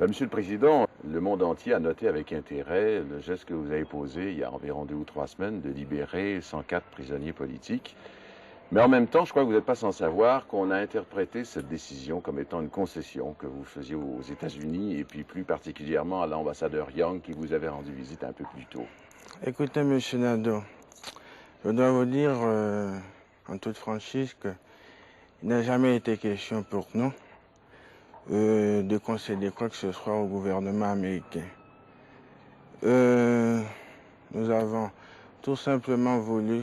Monsieur le Président, le monde entier a noté avec intérêt le geste que vous avez posé il y a environ 2 ou 3 semaines de libérer 104 prisonniers politiques. Mais en même temps, je crois que vous n'êtes pas sans savoir qu'on a interprété cette décision comme étant une concession que vous faisiez aux États-Unis et puis plus particulièrement à l'ambassadeur Young qui vous avait rendu visite un peu plus tôt. Écoutez, monsieur Nadeau, je dois vous dire en toute franchise qu'il n'a jamais été question pour nous de concéder quoi que ce soit au gouvernement américain. Nous avons tout simplement voulu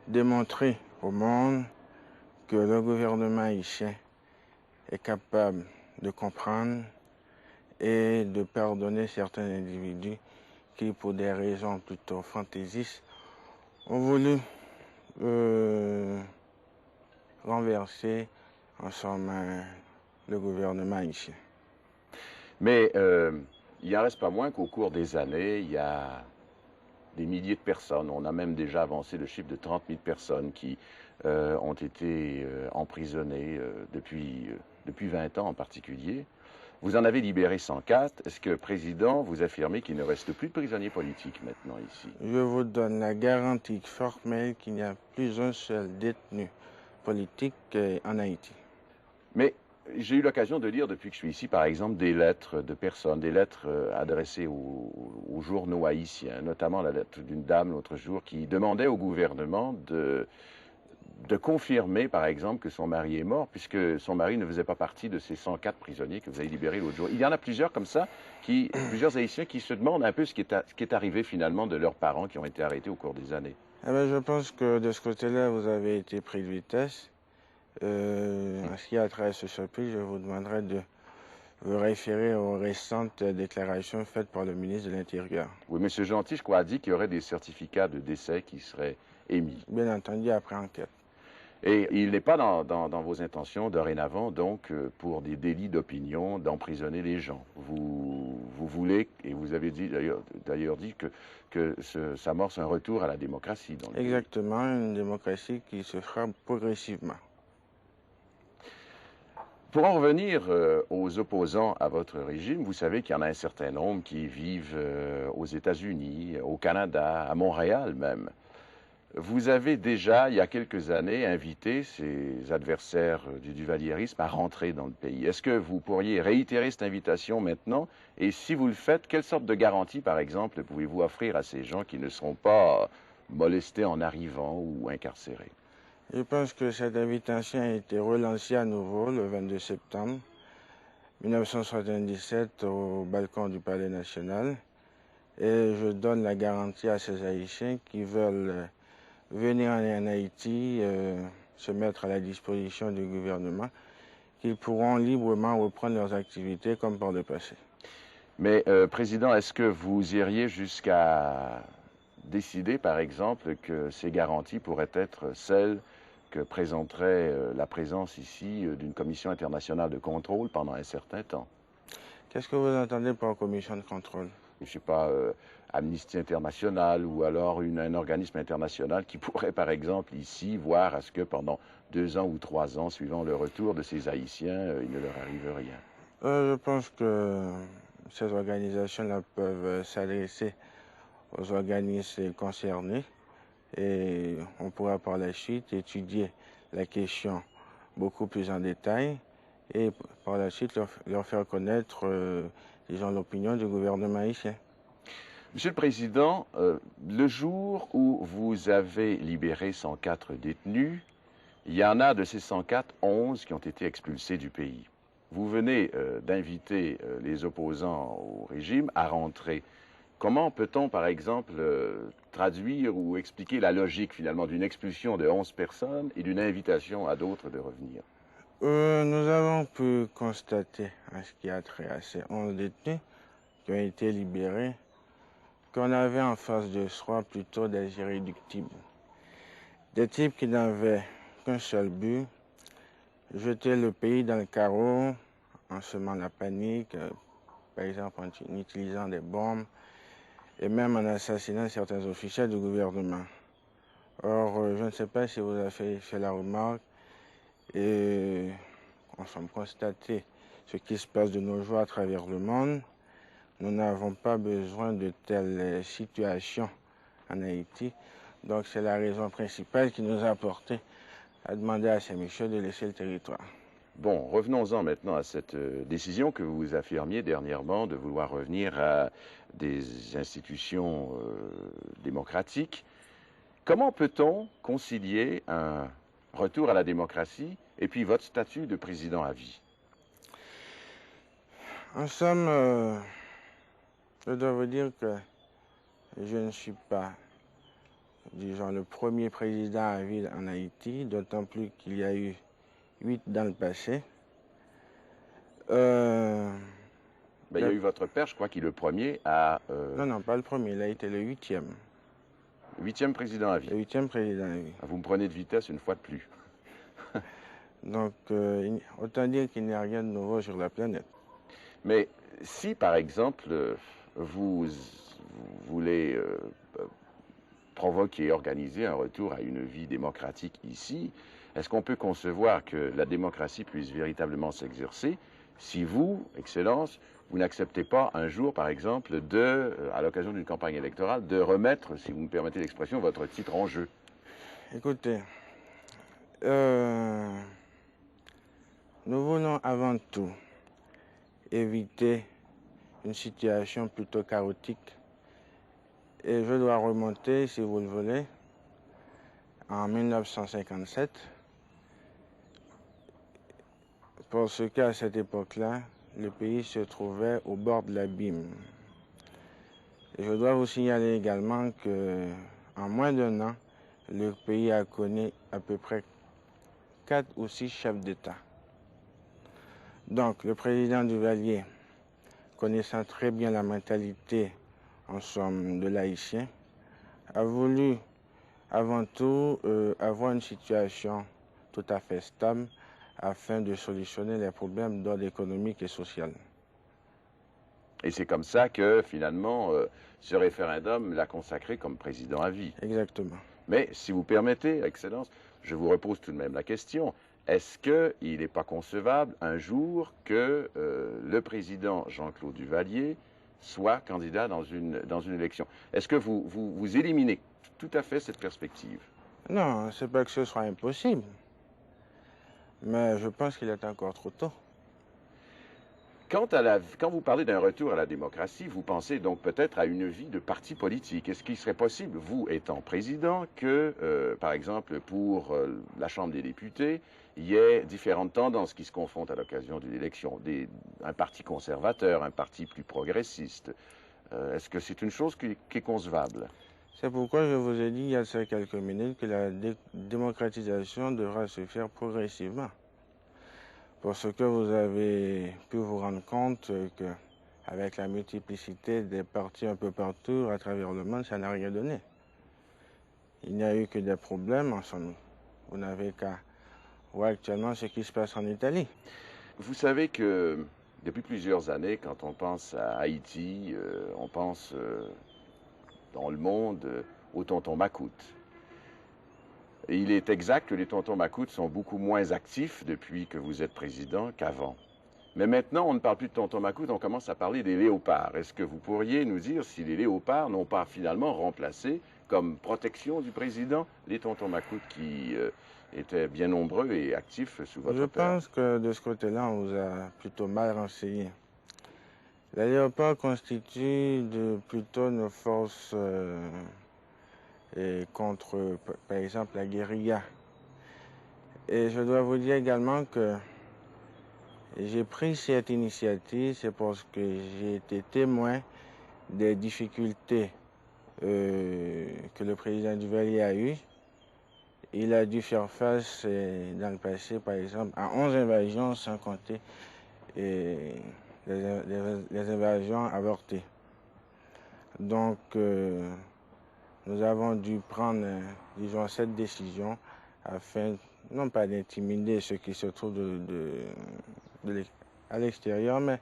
démontrer au monde que le gouvernement haïtien est capable de comprendre et de pardonner certains individus qui, pour des raisons plutôt fantaisistes, ont voulu renverser en somme le gouvernement haïtien. Mais il n'en reste pas moins qu'au cours des années, il y a des milliers de personnes, on a même déjà avancé le chiffre de 30 000 personnes qui ont été emprisonnées depuis 20 ans en particulier. Vous en avez libéré 104. Est-ce que, Président, vous affirmez qu'il ne reste plus de prisonniers politiques maintenant ici? Je vous donne la garantie formelle qu'il n'y a plus un seul détenu politique en Haïti. Mais j'ai eu l'occasion de lire depuis que je suis ici, par exemple, des lettres de personnes, des lettres adressées aux journaux haïtiens, notamment la lettre d'une dame l'autre jour qui demandait au gouvernement de confirmer, par exemple, que son mari est mort, puisque son mari ne faisait pas partie de ces 104 prisonniers que vous avez libérés l'autre jour. Il y en a plusieurs comme ça, plusieurs Haïtiens qui se demandent un peu ce qui est arrivé finalement de leurs parents qui ont été arrêtés au cours des années. Eh bien, je pense que de ce côté-là, vous avez été pris de vitesse. En ce qui a trait à ce chapitre, je vous demanderai de vous référer aux récentes déclarations faites par le ministre de l'Intérieur. Oui, M. Gentil, je crois, a dit qu'il y aurait des certificats de décès qui seraient émis. Bien entendu, après enquête. Et il n'est pas dans vos intentions dorénavant, donc, pour des délits d'opinion, d'emprisonner les gens. Vous voulez, et vous avez d'ailleurs dit que s'amorce un retour à la démocratie. Dans le Exactement, une démocratie qui se fera progressivement. Pour en revenir aux opposants à votre régime, vous savez qu'il y en a un certain nombre qui vivent aux États-Unis, au Canada, à Montréal même. Vous avez déjà, il y a quelques années, invité ces adversaires du duvalierisme à rentrer dans le pays. Est-ce que vous pourriez réitérer cette invitation maintenant? Et si vous le faites, quelle sorte de garantie, par exemple, pouvez-vous offrir à ces gens qui ne seront pas molestés en arrivant ou incarcérés? Je pense que cette invitation a été relancée à nouveau le 22 septembre 1977 au balcon du Palais national. Et je donne la garantie à ces Haïtiens qui veulent venir en Haïti, se mettre à la disposition du gouvernement, qu'ils pourront librement reprendre leurs activités comme par le passé. Mais, Président, est-ce que vous iriez jusqu'à décider, par exemple, que ces garanties pourraient être celles que présenterait la présence ici d'une commission internationale de contrôle pendant un certain temps? Qu'est-ce que vous entendez par commission de contrôle? Je ne sais pas, Amnesty International ou alors un organisme international qui pourrait, par exemple, ici, voir à ce que pendant 2 ans ou 3 ans, suivant le retour de ces Haïtiens, il ne leur arrive rien. Je pense que ces organisations-là peuvent s'adresser aux organismes concernés et on pourra par la suite étudier la question beaucoup plus en détail et par la suite leur faire connaître, disons, l'opinion du gouvernement haïtien. Monsieur le Président, le jour où vous avez libéré 104 détenus, il y en a de ces 104, 11 qui ont été expulsés du pays. Vous venez d'inviter les opposants au régime à rentrer. Comment peut-on, par exemple, traduire ou expliquer la logique, finalement, d'une expulsion de 11 personnes et d'une invitation à d'autres de revenir? Nous avons pu constater, en ce qui a trait à ces 11 détenus qui ont été libérés, qu'on avait en face de soi plutôt des irréductibles. Des types qui n'avaient qu'un seul but, jeter le pays dans le carreau en semant la panique, par exemple en utilisant des bombes et même en assassinant certains officiels du gouvernement. Or, je ne sais pas si vous avez fait la remarque, et on semble constater ce qui se passe de nos jours à travers le monde. Nous n'avons pas besoin de telles situations en Haïti. Donc c'est la raison principale qui nous a porté à demander à Saint-Michel de laisser le territoire. Bon, revenons-en maintenant à cette décision que vous affirmiez dernièrement de vouloir revenir à des institutions démocratiques. Comment peut-on concilier un retour à la démocratie et puis votre statut de président à vie? En somme, je dois vous dire que je ne suis pas, disons, le premier président à vie en Haïti, d'autant plus qu'il y a eu 8 dans le passé. Il y a eu votre père, je crois, qui est le premier à... Non, pas le premier, il a été le 8e. 8e président à vie. Le 8e président à vie. Vous me prenez de vitesse une fois de plus. Donc, autant dire qu'il n'y a rien de nouveau sur la planète. Mais si, par exemple, vous voulez provoquer, organiser un retour à une vie démocratique ici, est-ce qu'on peut concevoir que la démocratie puisse véritablement s'exercer si vous, Excellence, vous n'acceptez pas un jour, par exemple, à l'occasion d'une campagne électorale, de remettre, si vous me permettez l'expression, votre titre en jeu? Écoutez, nous voulons avant tout éviter une situation plutôt chaotique. Et je dois remonter, si vous le voulez, en 1957, parce qu'à cette époque-là, le pays se trouvait au bord de l'abîme. Et je dois vous signaler également qu'en moins d'un an, le pays a connu à peu près 4 ou 6 chefs d'État. Donc, le président Duvalier, connaissant très bien la mentalité, en somme, de l'Haïtien, a voulu avant tout avoir une situation tout à fait stable afin de solutionner les problèmes d'ordre économique et social. Et c'est comme ça que, finalement, ce référendum l'a consacré comme président à vie. Exactement. Mais, si vous permettez, Excellence, je vous repose tout de même la question. Est-ce qu'il n'est pas concevable un jour que le président Jean-Claude Duvalier soit candidat dans une élection? Est-ce que vous éliminez tout à fait cette perspective? Non, c'est pas que ce soit impossible. Mais je pense qu'il est encore trop tôt. Quand vous parlez d'un retour à la démocratie, vous pensez donc peut-être à une vie de parti politique. Est-ce qu'il serait possible, vous étant président, que, par exemple, pour la Chambre des députés, il y ait différentes tendances qui se confrontent à l'occasion d'une élection? Un parti conservateur, un parti plus progressiste. Est-ce que c'est une chose qui est concevable? C'est pourquoi je vous ai dit il y a quelques minutes que la démocratisation devra se faire progressivement. Parce que vous avez pu vous rendre compte qu'avec la multiplicité des partis un peu partout à travers le monde, ça n'a rien donné. Il n'y a eu que des problèmes en somme. Vous n'avez qu'à voir actuellement ce qui se passe en Italie. Vous savez que depuis plusieurs années, quand on pense à Haïti, on pense dans le monde aux tontons macoutes. Et il est exact que les tontons macoutes sont beaucoup moins actifs depuis que vous êtes président qu'avant. Mais maintenant, on ne parle plus de tontons macoutes, on commence à parler des léopards. Est-ce que vous pourriez nous dire si les léopards n'ont pas finalement remplacé, comme protection du président, les tontons macoutes qui étaient bien nombreux et actifs sous votre père? Je pense que de ce côté-là, on vous a plutôt mal renseigné. Les léopards constituent plutôt nos forces contre, par exemple, la guérilla. Et je dois vous dire également que j'ai pris cette initiative, c'est parce que j'ai été témoin des difficultés que le président Duvalier a eues. Il a dû faire face dans le passé, par exemple, à 11 invasions, sans compter les invasions avortées. Donc, nous avons dû prendre, disons, cette décision afin, non pas d'intimider ceux qui se trouvent à l'extérieur, mais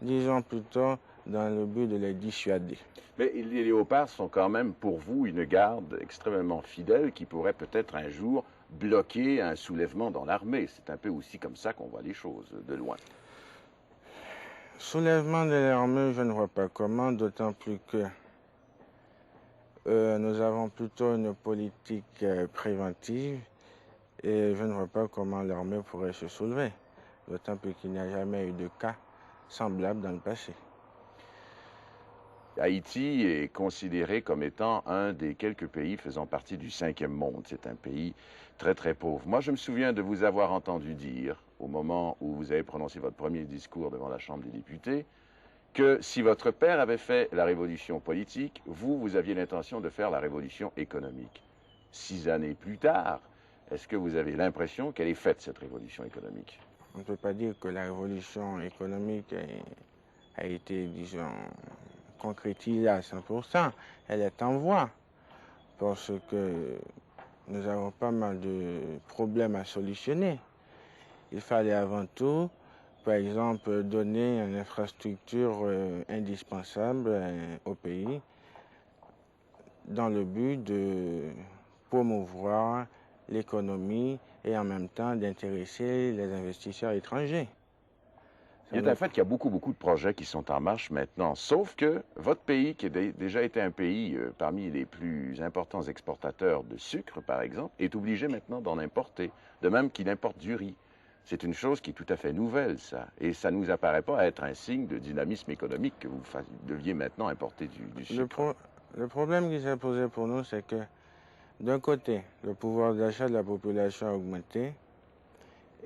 disons plutôt dans le but de les dissuader. Mais les léopards sont quand même pour vous une garde extrêmement fidèle qui pourrait peut-être un jour bloquer un soulèvement dans l'armée. C'est un peu aussi comme ça qu'on voit les choses de loin. Soulèvement de l'armée, je ne vois pas comment, d'autant plus que nous avons plutôt une politique préventive et je ne vois pas comment l'armée pourrait se soulever, d'autant plus qu'il n'y a jamais eu de cas semblables dans le passé. Haïti est considéré comme étant un des quelques pays faisant partie du cinquième monde. C'est un pays très très pauvre. Moi, je me souviens de vous avoir entendu dire, au moment où vous avez prononcé votre premier discours devant la Chambre des députés, que si votre père avait fait la révolution politique, vous aviez l'intention de faire la révolution économique. 6 années plus tard, est-ce que vous avez l'impression qu'elle est faite, cette révolution économique? On ne peut pas dire que la révolution économique a été, disons, concrétisée à 100%. Elle est en voie parce que nous avons pas mal de problèmes à solutionner. Il fallait avant tout, par exemple, donner une infrastructure indispensable au pays dans le but de promouvoir l'économie et en même temps d'intéresser les investisseurs étrangers. Il est un fait qu'il y a beaucoup de projets qui sont en marche maintenant, sauf que votre pays, qui a déjà été un pays parmi les plus importants exportateurs de sucre, par exemple, est obligé maintenant d'en importer, de même qu'il importe du riz. C'est une chose qui est tout à fait nouvelle, ça. Et ça ne nous apparaît pas être un signe de dynamisme économique que vous deviez maintenant importer du sucre. Le problème qui s'est posé pour nous, c'est que d'un côté, le pouvoir d'achat de la population a augmenté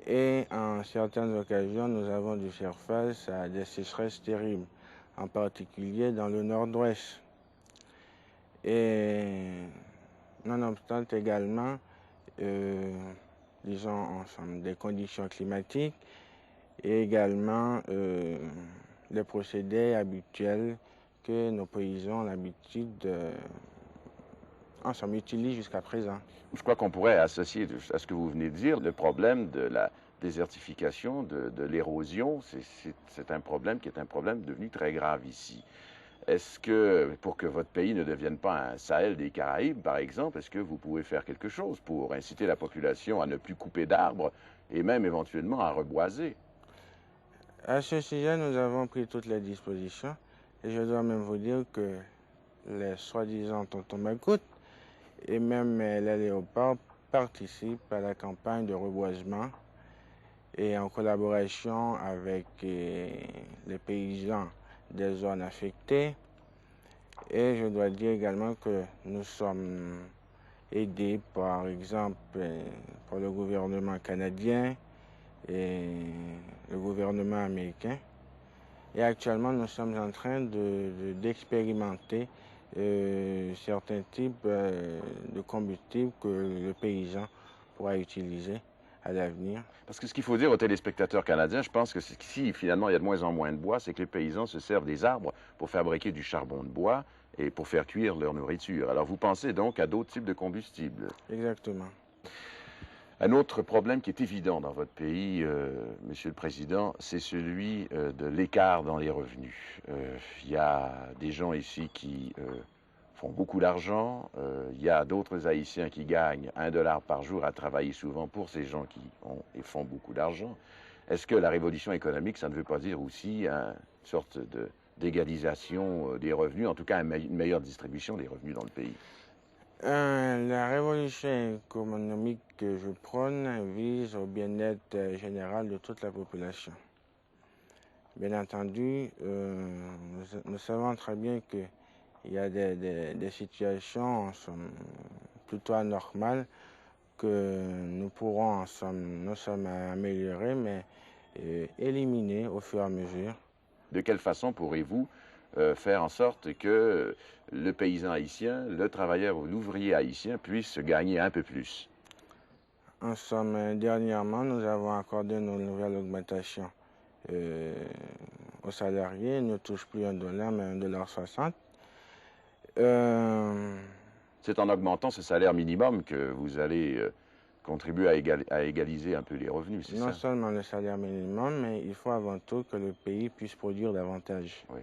et en certaines occasions, nous avons dû faire face à des sécheresses terribles, en particulier dans le nord-ouest. Et nonobstant également, disons, ensemble des conditions climatiques et également les procédés habituels que nos paysans ont l'habitude ensemble utilisent jusqu'à présent. Je crois qu'on pourrait associer à ce que vous venez de dire le problème de la désertification, de l'érosion. C'est un problème qui est un problème devenu très grave ici. Est-ce que, pour que votre pays ne devienne pas un Sahel des Caraïbes, par exemple, est-ce que vous pouvez faire quelque chose pour inciter la population à ne plus couper d'arbres et même éventuellement à reboiser? À ce sujet, nous avons pris toutes les dispositions et je dois même vous dire que les soi-disant tontons Macoute et même les léopards participent à la campagne de reboisement et en collaboration avec les paysans des zones affectées. Et je dois dire également que nous sommes aidés par exemple par le gouvernement canadien et le gouvernement américain. Et actuellement, nous sommes en train d'expérimenter certains types de combustibles que le paysan pourra utiliser à l'avenir. Parce que ce qu'il faut dire aux téléspectateurs canadiens, je pense que si finalement il y a de moins en moins de bois, c'est que les paysans se servent des arbres pour fabriquer du charbon de bois et pour faire cuire leur nourriture. Alors vous pensez donc à d'autres types de combustibles. Exactement. Un autre problème qui est évident dans votre pays, Monsieur le Président, c'est celui de l'écart dans les revenus. Il y a des gens ici qui font beaucoup d'argent. Il y a d'autres Haïtiens qui gagnent $1 par jour à travailler souvent pour ces gens qui ont et font beaucoup d'argent. Est-ce que la révolution économique, ça ne veut pas dire aussi une sorte d'égalisation des revenus, en tout cas une meilleure distribution des revenus dans le pays? La révolution économique que je prône vise au bien-être général de toute la population. Bien entendu, nous savons très bien qu'il y a des situations plutôt anormales que nous pourrons non seulement améliorer, mais éliminer au fur et à mesure. De quelle façon pourrez-vous faire en sorte que le paysan haïtien, le travailleur ou l'ouvrier haïtien puisse gagner un peu plus? En somme, dernièrement, nous avons accordé une nouvelle augmentation aux salariés. Ils ne touchent plus $1, mais $1,60. C'est en augmentant ce salaire minimum que vous allez contribuer à égaliser un peu les revenus, c'est ça? Non seulement le salaire minimum, mais il faut avant tout que le pays puisse produire davantage. Oui.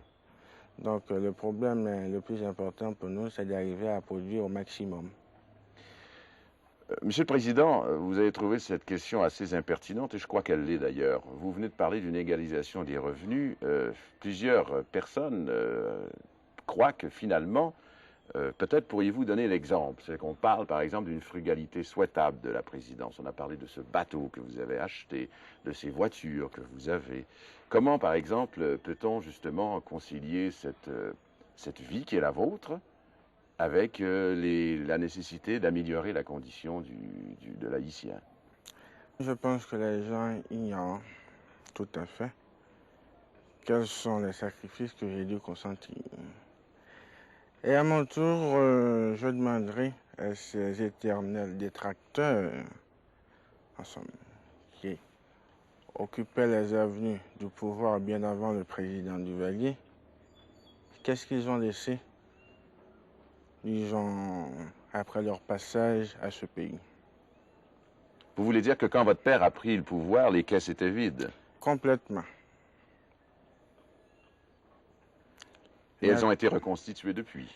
Donc le problème le plus important pour nous, c'est d'arriver à produire au maximum. Monsieur le Président, vous avez trouvé cette question assez impertinente et je crois qu'elle l'est d'ailleurs. Vous venez de parler d'une égalisation des revenus. Plusieurs personnes croient que finalement, peut-être pourriez-vous donner l'exemple. C'est qu'on parle par exemple d'une frugalité souhaitable de la présidence. On a parlé de ce bateau que vous avez acheté, de ces voitures que vous avez. Comment par exemple peut-on justement concilier cette vie qui est la vôtre avec la nécessité d'améliorer la condition de l'haïtien? Je pense que les gens ignorent tout à fait quels sont les sacrifices que j'ai dû consentir. Et à mon tour, je demanderai à ces éternels détracteurs, en somme, qui occupaient les avenues du pouvoir bien avant le président Duvalier, qu'est-ce qu'ils ont laissé, disons, après leur passage à ce pays? Vous voulez dire que quand votre père a pris le pouvoir, les caisses étaient vides? Complètement. Et elles ont été reconstituées depuis?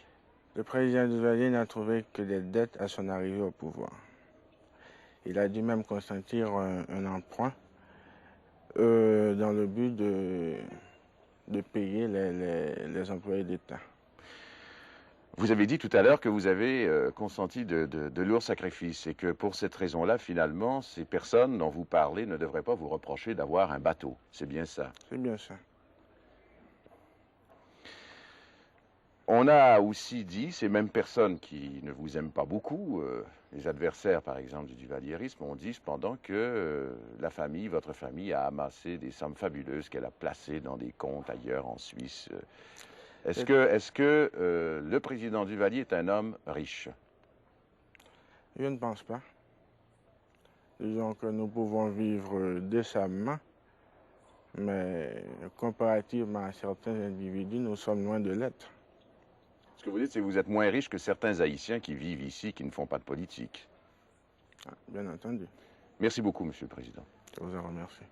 Le président Duvalier n'a trouvé que des dettes à son arrivée au pouvoir. Il a dû même consentir un emprunt dans le but de payer les employés d'État. Vous avez dit tout à l'heure que vous avez consenti de lourds sacrifices et que pour cette raison-là, finalement, ces personnes dont vous parlez ne devraient pas vous reprocher d'avoir un bateau. C'est bien ça? C'est bien ça. On a aussi dit, ces mêmes personnes qui ne vous aiment pas beaucoup, les adversaires par exemple du duvalierisme, ont dit cependant que la famille, votre famille, a amassé des sommes fabuleuses qu'elle a placées dans des comptes ailleurs en Suisse. Est-ce que le président Duvalier est un homme riche? Je ne pense pas. Disons que nous pouvons vivre décemment, mais comparativement à certains individus, nous sommes loin de l'être. Ce que vous dites, c'est que vous êtes moins riche que certains Haïtiens qui vivent ici, qui ne font pas de politique. Bien entendu. Merci beaucoup, Monsieur le Président. Je vous en remercie.